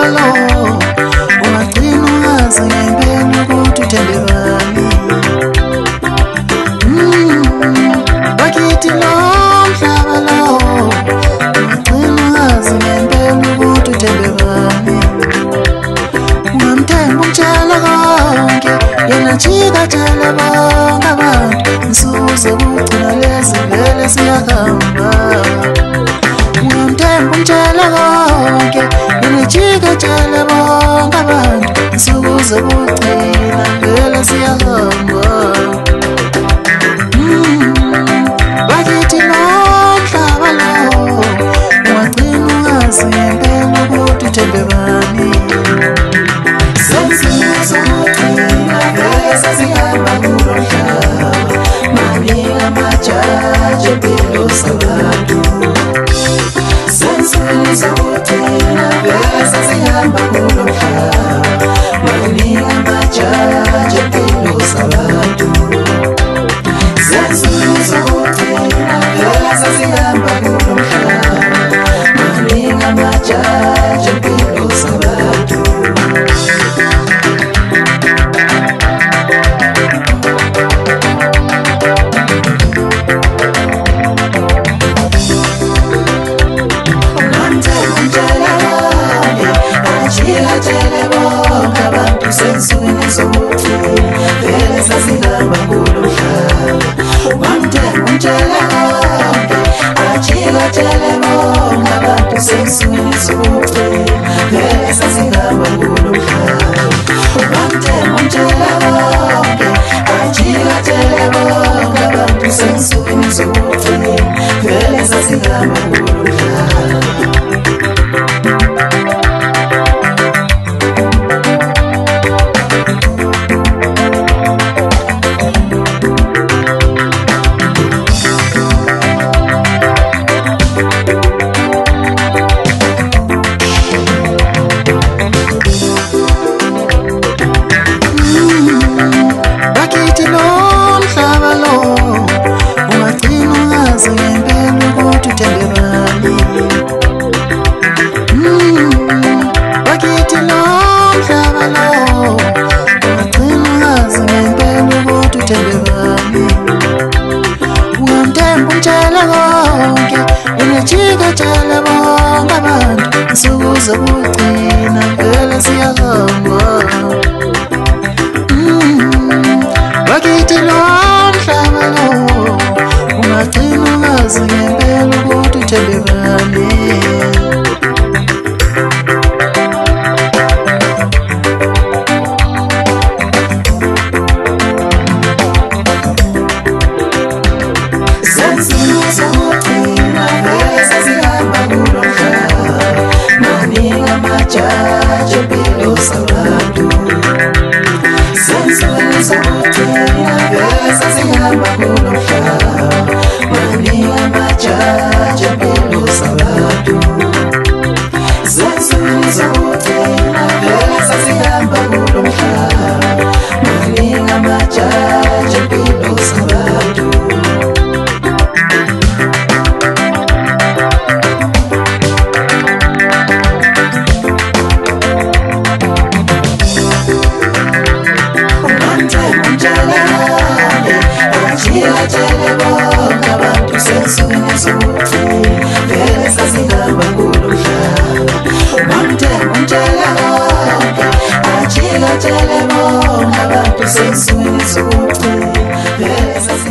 umhlaba lo ungagcina ungazi ngempela ukuthi uthembe bani. Bakithi lo mhlaba lo ungagcina ungazi ngempela ukuthi uthembe bani. Ungamthemba umtshela konke yena jika tshela bonke abantu insuku zokugcina lezi vele siyahamba. Ungamthemba umtshela konke yena jika tshela bonke abantu insuku zokugcina vele siyahamba. Bakithi lo mhlaba lo ungagcina ungazi ngempela ukuthi uthembe bani. Sasihamba kulo mhlaba maningi amajaji empilo zabantu. Sensukwini zokuthina vele sasihamba kulo mhlaba maningi amajaji empilo zabantu. Sensukwini zokuthina vele sasihamba kulo mhlaba maningi amajaji empilo zabantu. Sensukwini zokuthina vele sasihamba kulo mhlaba. Ungamthemba umtshela konke ajika tshele bonke abantu. Sensukwini zokuthina vele sasihamba kulo mhlaba. Ungamthemba umtshela konke ajika tshele bonke abantu. Sensukwini zokuthina vele sasihamba kulo mhlaba. Bakithi lo mhlaba lo ungagcina ungazi ngempela ukuthi uthembe bani. Bakithi lo mhlaba lo ungagcina ungazi ngempela ukuthi uthembe bani. Ungamthemba umtshela konke yena jika tshela bonke abantu insuku zokugcina vele siyahamba. Bakithi lo mhlaba lo ungagcina ungazi ngempela ukuthi uthembe bani. Sensukwini zokuthina vele sasihamba kulo mhlaba maningi amajaji empilo zabantu. Sensukwini zokuthina vele sasihamba kulo mhlaba maningi amajaji empilo zabantu. Sensukwini zokuthina vele sasihamba kulo mhlaba maningi amajaji empilo zabantu. Tshele bonke abantu. Sensukwini zokuthina vele sasihamba kulo mhlaba. Ungamthemba umtshela konke ajika tshele bonke abantu. Sensukwini zokuthina vele sasihamba